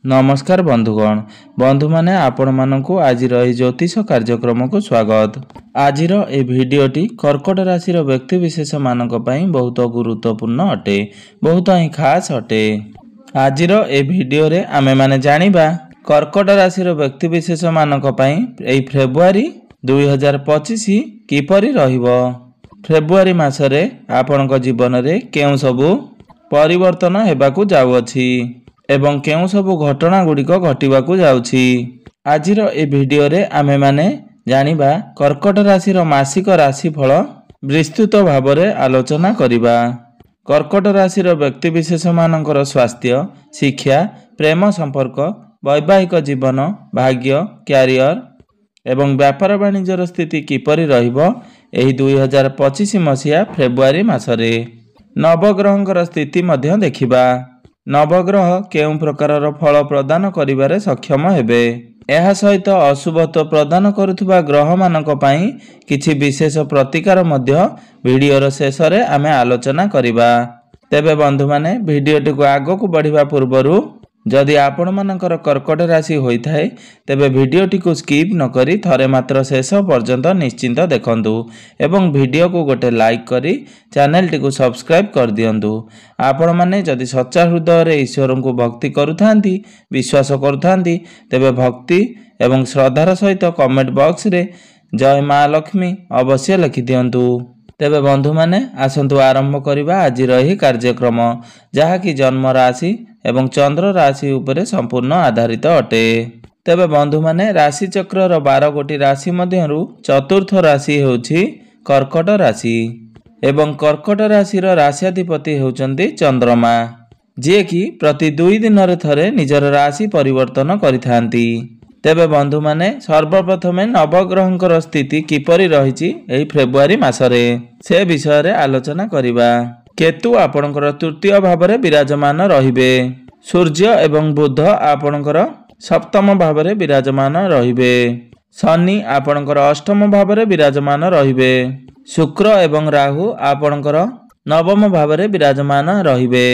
नमस्कार बंधुगण बंधु माने आपण मानकु आज ज्योतिष कार्यक्रम को स्वागत। आज ए भिडीओटी कर्कट राशि व्यक्ति विशेष मानक पई बहुत गुरुत्वपूर्ण अटे, बहुत ही खास अटे। आज ए भिडीओ रे आमे माने जानिबा कर्कट राशि व्यक्ति विशेष मानक पई ए फेब्रुआरी 2025 किपरि रहिबो। फेब्रुआरी मासरे आपनक जीवन रे केउ सबु परिवर्तन हेबाकू जाउअछि एवं केउ सबु घटना गुड़िक घटिबाकू जाउछि। आजिर ए भिडियो रे आमे माने जानिबा कर्कट राशि मासिक राशिफल विस्तृत भावरे आलोचना करिबा। कर्कट राशि व्यक्ति विशेष मानकर स्वास्थ्य, शिक्षा, प्रेम संपर्क, वैवाहिक जीवन, भाग्य, क्यारियर एवं व्यापार वाणिज्यर स्थिति किपरि रहिबो एही 2025 मसिया फेब्रुआरी मासरे। नवग्रहंकर स्थिति मध्य देखिबा। नवग्रह केउं प्रकारर फल प्रदान करिबारे सक्षम हेबे। एहा सहित अशुभत्व प्रदान करुथुबा ग्रह मानक पई किछि विशेष प्रतिकार मध्य भिडियोर शेषरे आमे आलोचना करिबा। तेबे बंधु माने भिडियोटी को आगो को बढ़िबा पूर्वरु जदि आपण मानकर कर्कट राशि होइथाय तेबे भिडियोटी को स्किप न करी थरे मात्र शेष पर्यंत निश्चिंत देखंतु एवं भिडियो को गोटे लाइक करी चैनल टी को सब्सक्राइब कर दियंतु। आपण माने जदि सच्चा हृदय रे ईश्वर को भक्ति करुथांती, विश्वास करुथांती तेबे भक्ति एवं श्रद्धार सहित कमेंट बॉक्स रे जय मां लक्ष्मी अवश्य लिखि दियंतु। तेबे बंधु माने आसंतु आरंभ करिबा आज रही कार्यक्रम जहा कि जन्म राशि एवं चंद्र राशि उपरे संपूर्ण आधारित अटे। तेबे बंधु माने राशि चक्रर 12 गोटी राशि मध्यरु चतुर्थ राशि हेउछि कर्कट राशि एवं कर्कट राशिर राशियाधिपति हेउचंती चंद्रमा, जे कि प्रति 2 दिन रे थरे निजर राशि परिवर्तन करिथांती। तेबे बंधु माने सर्वप्रथमे नवग्रहंकर स्थिति किपरि रहिछि एही फेब्रुआरी मासरे से विषय रे आलोचना करिबा। केतु आपणकर तृतीय भावरे विराजमान रहिबे। सूर्य एवं बुध आपणकर सप्तम भावरे विराजमान रहिबे। शनि आपणकर अष्टम भावरे विराजमान रहिबे। शुक्र एवं राहु आपणकर नवम भावरे विराजमान रहिबे।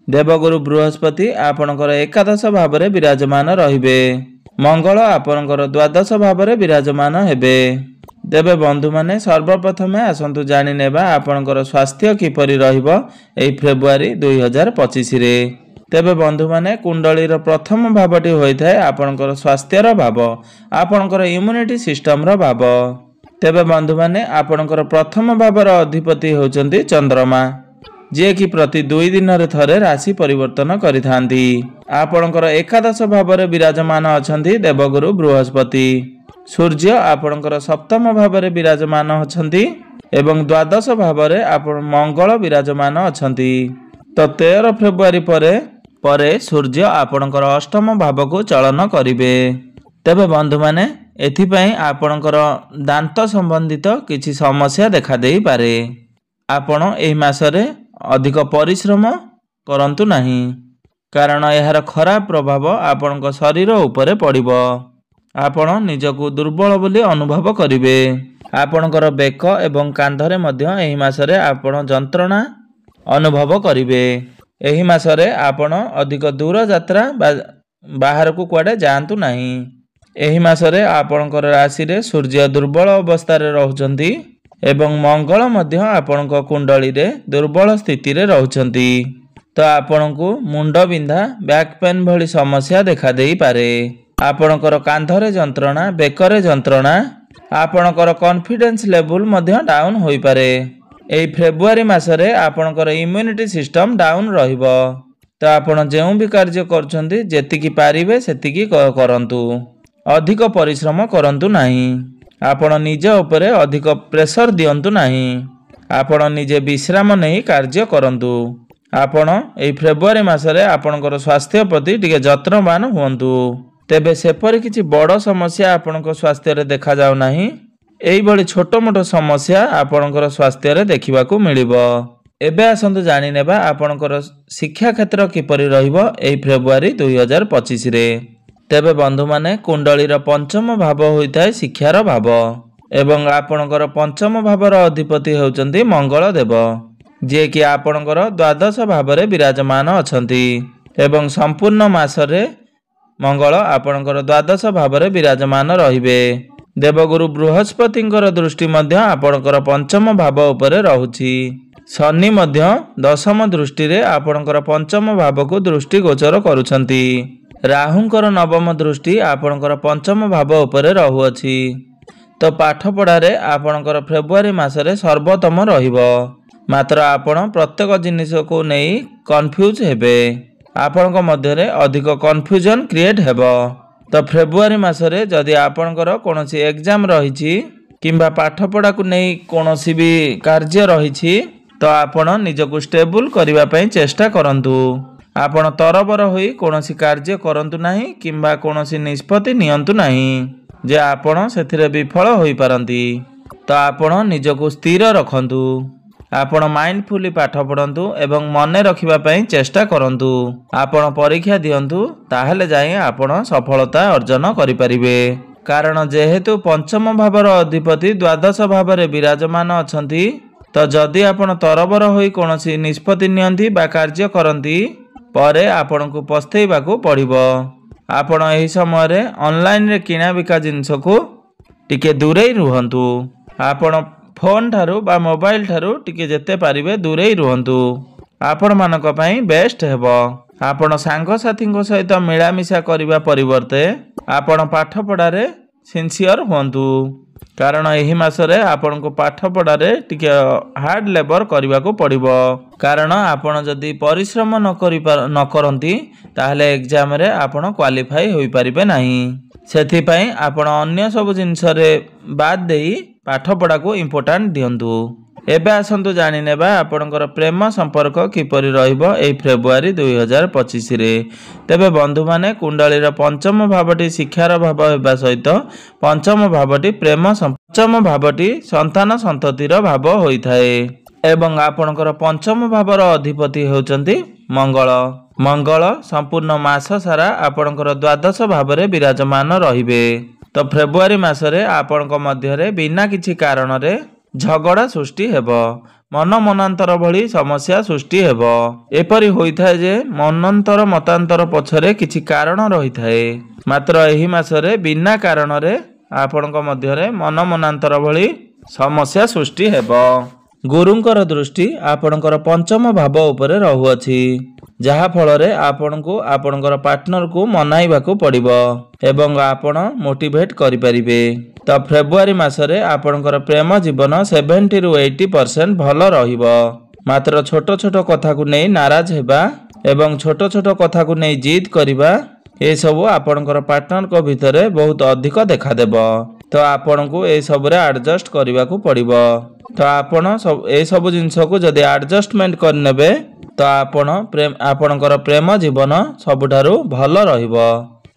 देवगुरु बृहस्पति आपणकर एकादश भावरे विराजमान रहिबे। मंगल आपणकर द्वादश भावरे विराजमान हेबे। तेबे बंधु माने सर्वप्रथमे आसंतु जानि नेबा आपणकर स्वास्थ्य किपरि रहिबो एही फेब्रुआरी 2025 रे। तेबे बंधु माने कुंडलीर प्रथम भावटी होइथाय आपणकर स्वास्थ्यर भाव, आपणकर इम्युनिटी सिस्टम रो भाव। तेबे बंधु माने आपणकर प्रथम भावर अधिपति होचंती चंद्रमा, जे कि प्रति 2 दिन रे थरे राशि परिवर्तन करिथांती। आपणकर एकादश भावरे विराजमान अछंती देवगुरु बृहस्पति। सूर्य आपणकर सप्तम भावरे विराजमान अछंती एवं द्वादश भावरे आपण मंगल विराजमान अछंती। तो 13 फेब्रुआरी परे सूर्य आपणकर अष्टम भाव को चलन करिवे। तेबे बंधु माने एथिपई आपणकर दांत संबंधित किछि समस्या देखा देई पारे। आपण एही मासरे अधिक परिश्रम करंतु नाही, कारण यार खराब प्रभाव आपणक शरीर उपरे पड़िबो। आपण निजको दुर्बल बोली अनुभव करिवे। आपणकर बेक एवं कांधरे मध्य एही मासरे आपण जंत्रणा अनुभव करिवे। एही मासरे आपण अधिक दूर यात्रा बाहर को कुआडे जांतु नाही। एही मासरे आपणकर राशि रे सूर्य दुर्बल अवस्था रे रहउचंती एवं मंगल मध्य आपणक कुंडली रे दुर्बल स्थिति रे रहउचंती। तो आपणको मुंड बिंधा, बैक पेन भली समस्या देखा देई पारे। आपणकर कांधरे जंत्रणा, बेकरे जंत्रणा, आपणकर कॉन्फिडेंस लेवल मध्य डाउन होई पारे। एही फेब्रुआरी मासरे आपणकर इम्युनिटी सिस्टम डाउन रहिबो। तो आपण जेउ भी कार्य करछंती जेतिकी पारिबे सेतिकी करंतु, अधिक परिश्रम करंतु नाही। आपण निज उपरे अधिक प्रेशर दियंतु नाही। आपण निजे विश्राम नहीं कार्य करंतु। आपण एही फेब्रुआरी मासरे आपणकर स्वास्थ्य प्रति टिके जत्नवान हुअन्तु। तेबे सेपरि किछि बड़ समस्या आपणक स्वास्थ्य रे देखा जाउ नाही। एही बळी छोट मोट समस्या आपणकर स्वास्थ्य रे देखिबाकू मिलिबो। एबे आसंतु जानि नेबा आपणकर शिक्षा क्षेत्र किपरि रहिबो एही फेब्रुआरी 2025 रे। तेबे बंधु माने कुंडलीर पंचम भाव होइताय शिक्षार भाव एवं आपणकर पंचम भावर अधिपति हेउचंती मंगल देव, जे कि आपणकर द्वादश भावरे विराजमान अछंती एवं संपूर्ण मासरे मंगल आपणकर द्वादश भाव में विराजमान रहिबे। देवगुरु बृहस्पतिंकर दृष्टि मध्य आपणकर पंचम भाव उपरे रहुछि। शनि मध्य दशम दृष्टि रे आपणकर पंचम भाव को दृष्टि गोचर करुछंती। राहुंकर नवम दृष्टि आपणकर पंचम भाव उपरे रहुअछि। तो पाठ पढ़ारे आपणकर फेब्रुआरी मासरे सर्वोत्तम रहिबो। मात्र आपण प्रत्येक जिनिस को नहीं कन्फ्यूज हेबे। आपणक मध्यरे अधिक कन्फ्यूजन क्रिएट हेबो। तो फेब्रुआरी मासरे जदि आपणकर कोनोसी एग्जाम रहिछि किंबा पाठ पढ़ा को नहीं कोनोसी भी कार्य रहिछि तो आपण निजको स्टेबल करबा पई चेष्टा करंतु। आपण तरबर होई कोनोसी कार्य करंतु नाही किंबा कोनोसी निष्पत्ति नियंतु नाही जे आपण सेथिरे विफल होई पारंती। तो आपण निजको स्थिर रखंतु। आपण माइंडफुली पाठ पढ़ंतु एवं मने रखिबा पई चेष्टा करंतु। आपण परीक्षा दियंतु ताहले जाई आपण सफलता अर्जन करि परिबे। कारण जेहेतु पंचम भावर अधिपति द्वादश भाव में विराजमान अछंती तो जदि आपण तरबर होई कोनोसी निष्पत्ति नियंती बा कार्य करंती परे आपणको पस्तेइबाकू पड़िबो। आपण एही समय रे ऑनलाइन रे किना बिका जिंस को टिके दूरेई रुहंतु। आपण फोन ठारू बा मोबाइल ठारू टिके जेते पारिबे दूरेई रुहंतु। आपण मानक पई बेस्ट हेबो। आपण सांग साथी सहित मिलामिशा करिबा परिवर्ते आपण पाठ पढ़ारे सिंसियर हुंतु। कारण एही मासरे आपण को पाठ पढ़ारे टिके हार्ड लेबर करबा को पड़िबो। कारण आपण जदि परिश्रम न करंती ताहले एग्जाम रे आपण क्वालिफाई होई परिबे नाही। सेथि पई आपण अन्य सब जिंस रे बाद देई पाठ पढ़ा को इम्पोर्टेंट दियंतु। एबे आसंतु जानि नेबा आपणकर प्रेम संपर्क किपरि रहिबो एई फेब्रुआरी 2025 रे। तेबे बंधु माने कुंडलीर पंचम भावटी शिक्षार भाव हेबा सहित पंचम भावटी प्रेम पंचम भावटी संतान संततिर भाव होइथाए एवं आपणकर पंचम भावर अधिपति हेउचंती मंगल। मंगल संपूर्ण मास सारा आपणकर द्वादश भाव में विराजमान रहिबे। तो फेब्रुआरी मासरे आपणक मध्यरे बिना किछि कारण रे झगड़ा सृष्टि हेबो। मन मनांतर भली समस्या सृष्टि हेबो। एपरि होइथाय जे मनंतर मतांतर पछरे किछि कारण रहिथाय। मात्र एही मासरे बिना कारण रे आपणक मध्यरे मन मनांतर भली समस्या सृष्टि हेबो। गुरुंकर दृष्टि आपणकर पंचम भाव उपरे रहुअछि जहा फल रे आपणको आपणकर पार्टनर को मनाइबाकू पड़िबो एवं आपण मोटिवेट करि परिबे। तो फेब्रुआरी मासरे आपणकर प्रेम जीवन 70 ରୁ 80% भल रहिबो। मात्र छोट छोट कथा को नहीं नाराज हेबा एवं छोट छोट कथा को नहीं जिद करिबा ए सब आपणकर पार्टनर को भितरे बहुत अधिक देखा देबो। तो आपण को ए सब रे एडजस्ट करिबाकू पड़िबो। तो आपण सब ए सब जिंस को जदि एडजस्टमेंट करनेबे तो आपणकर प्रेम जीवन सबुठारु भल रहिबो।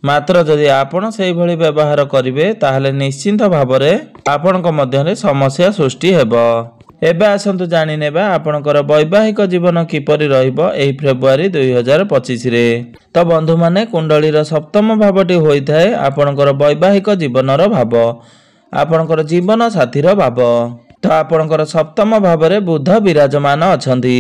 मात्र जदि आपण सेही भली व्यवहार करिवे ताहले निश्चिंत भावरे आपणक मध्यरे समस्या सृष्टि हेबो। एबे आसंतु जानि नेबा आपणकर वैवाहिक जीवन किपरि रहिबो एही फेब्रुआरी 2025 रे। तो बंधु माने कुंडलीर सप्तम भावटी होइथाय आपणकर वैवाहिक जीवनर भाव आपणकर जीवन साथीर भाव। तो आपणकर सप्तम भाव रे बुध विराजमान अछंती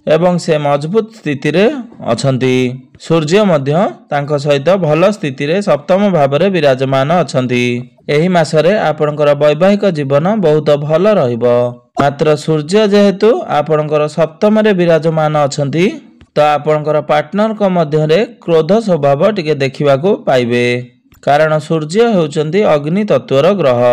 एवं से मजबूत स्थिति रे अछंती। सूर्य मध्य तांको सहित भल स्थिति रे सप्तम भाव रे विराजमान अछंती। एही मासरे आपणकर वैवाहिक जीवन बहुत भल रहिबो। मात्र सूर्य जेहेतु आपणकर सप्तम रे विराजमान अछंती तो आपणकर पार्टनर को मध्य रे क्रोध स्वभाव टिके देखिबाकू पाइबे। कारण सूर्य हेउचंती अग्नि तत्वर ग्रह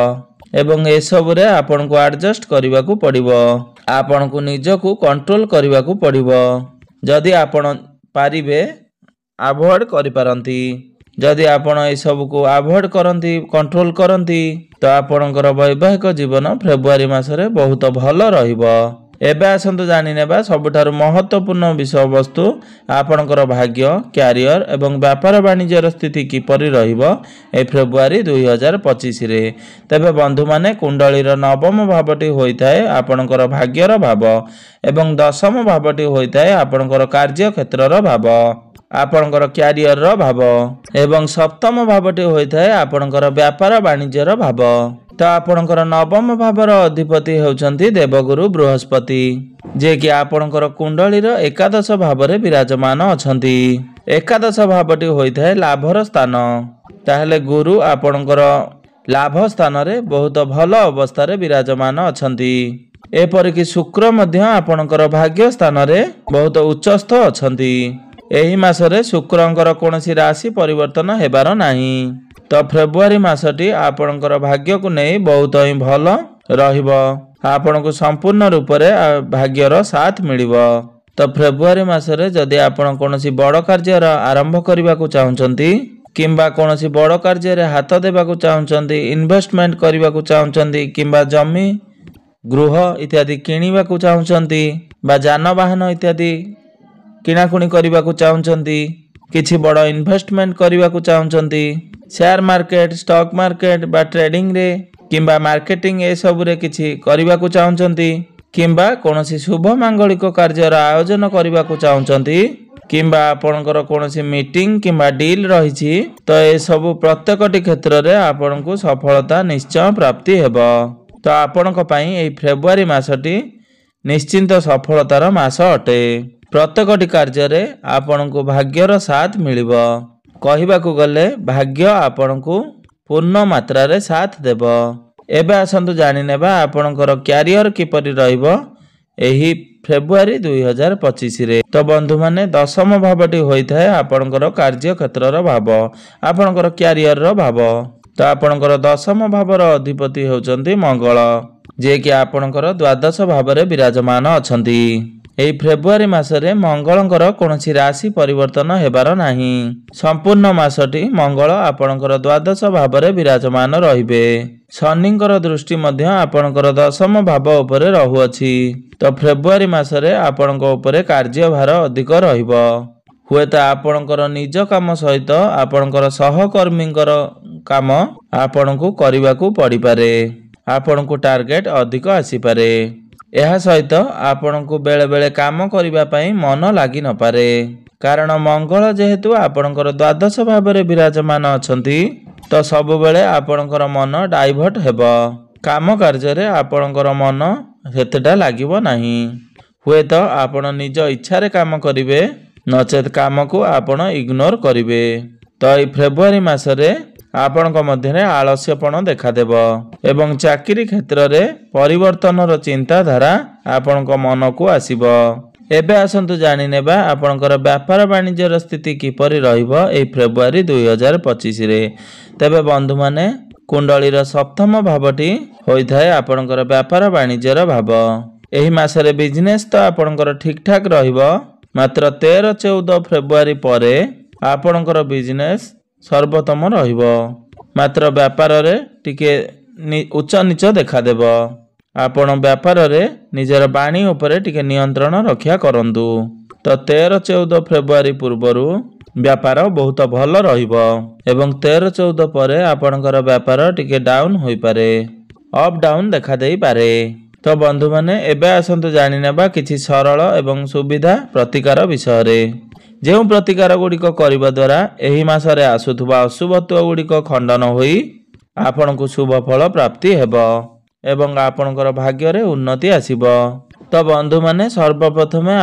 एवं ए सब रे आपन को एडजस्ट करबा को पड़िबो। आपन को निजको कंट्रोल करबा को पड़िबो। जदि आपन पारिबे अवॉइड करि पारंती। जदि आपन ए सब को अवॉइड करंती कंट्रोल करंती तो आपनकर वैवाहिक जीवन फेब्रुआरी मासरे बहुत भल रहिबो। एबे आसंतु जानि नेबा सबठारु महत्वपूर्ण विषय वस्तु आपनकर भाग्य कैरियर एवं व्यापार वाणिज्यर स्थिति किपरि रहिबो ए फेब्रुआरी 2025 रे। तबे बंधु माने कुंडलीर नवम भावटी होइथाय आपनकर भाग्यर भाव एवं दशम भावटी होइथाय आपनकर कार्य क्षेत्रर भाव। आपणकर क्यारियर भाव एवं सप्तम भावटी होता है आपणकर व्यापार वाणिज्यर भाव। तो आपणकर नवम भावर अधिपति होउछंती देवगुरु बृहस्पति जे कि आपणकर कुंडलीर एकादश भावरे विराजमान अछंती। एकादश भावटी होता है लाभर स्थान। ताहले गुरु आपणकर लाभ स्थान रे बहुत भल अवस्था रे विराजमान अछंती। एपरिक शुक्र मध्य आपणकर भाग्य स्थान रे बहुत उच्चस्थ अछंती। एही मासरे शुक्रंकर कोनोसी राशि परिवर्तन हेबार नाही। तो फेब्रुआरी मासटी आपणकर भाग्य को नहीं बहुत ही भल रहिबो। आपनको संपूर्ण रूप रे भाग्यर साथ मिलिबो। तो फेब्रुआरी मासरे जदि आपण कोनोसी बड़ कार्यर आरंभ करबा को चाहुचंती किंबा कोनोसी बड़ कार्य रे हाथ देबा को चाहुचंती, इन्वेस्टमेंट करबा को चाहुचंती किंबा जमी गृह इत्यादि किनिबा को चाहुचंती बा जानवाहन इत्यादि किणाकुणी करबा को चाहुचंती, किछि बड़ इन्वेस्टमेंट करबा को चाहुचंती, शेयर मार्केट स्टॉक मार्केट बा ट्रेडिंग रे किंबा मार्केटिंग ए सब रे किछि करबा को चाहुचंती किंबा कोनोसी शुभ मांगलिक कार्यर आयोजन करबा को चाहुचंती किंबा आपणकर कोनोसी मीटिंग किंबा डील रहिछि तो ए सब प्रत्येकटी क्षेत्र रे आपणको सफलता निश्चय प्राप्ति हेबो। तो आपणक पई ए फेब्रुआरी मासटी निश्चिंत सफलतार मास अटे। प्रत्येकटी कार्य रे आपणको भाग्यर साथ मिलिबो। कहिबाकू गले भाग्य आपणको पूर्ण मात्रा रे साथ देबो। एबे आसंतु जानि नेबा आपणकर क्यारियर किपरि रहिबो एही फेब्रुआरी 2025 रे। तो बंधु माने दशम भावटी होता है आपणकर कार्य क्षेत्र भाव, आपणकर क्यारियर भाव। तो आपणकर दशम भावर अधिपति होउचंती मंगल जे कि आपणकर द्वादश भावरे विराजमान अछंती। एही फेब्रुआरी मासरे मंगलंकर कोनोसी राशि परिवर्तन हेबार नाही। संपूर्ण मासटी मंगल आपणकर द्वादश भावरे विराजमान रहिबे। शनिंकर दृष्टि मध्य आपणकर दशम भाव उपरे रहुअछि। तो फेब्रुआरी मासरे आपणक उपरे कार्यभार अधिक रहिबो। हुएत आपणकर निज काम सहित आपणकर सहकर्मींकर काम आपणको करिबाकू पड़ी पारे। आपणको टार्गेट अधिक आसी पारे। एहा सहित आपणको बेले बेले काम करिबा पई मन लागि न पारे कारण मंगल जेहेतु आपणकर द्वादश भावरे विराजमान अछंती तो सब बेले आपणकर मन डाइवर्ट हेबो। काम कार्य रे आपणकर मन हेतेटा लागिबो नाही। हुए तो आपण निज इच्छा रे काम करिवे नचेत काम को आपण इग्नोर करिवे। तो ई फेब्रुआरी मासरे आपणक मध्यरे आलस्यपण देखा देबो एवं चाकरी क्षेत्र रे परिवर्तनर चिंताधारा आपणक मन को आसीबो। एबे आसंतु जानि नेबा आपणकर व्यापार वाणिज्यर स्थिति किपरि रहिबो ए फेब्रुआरी 2025 रे। तबे बंधु माने कुंडलीर सप्तम भावटी होइथाय आपणकर व्यापार वाणिज्यर भाव। एही मासरे बिजनेस तो आपणकर ठीक ठाक रहिबो मात्र 13-14 फेब्रुआरी परे आपणकर बिजनेस सर्वोत्तम रहिबो। मात्र व्यापार रे टिके उच्च नीच देखा देबो। आपण व्यापार रे निजर बाणी उपरे टिके नियंत्रण रक्षा करंतु। तो 13-14 फेब्रुआरी पूर्वरु व्यापार बहुत भल रहिबो एवं 13-14 परे आपणकर व्यापार टिके डाउन होई पारे, अप डाउन देखा देई पारे। तो बंधु माने एबे आसंतु जानि नेबा किछि सरल एवं सुविधा प्रतिकार विषय रे। जेउ प्रतिकार गुड़िक करबा द्वारा एही मासरे आसुथुबा अशुभत्व गुड़िक खंडन होई आपणको शुभ फल प्राप्ति हेबो एवं आपणकर भाग्य रे उन्नति आसीबो। तो बंधु माने सर्वप्रथमे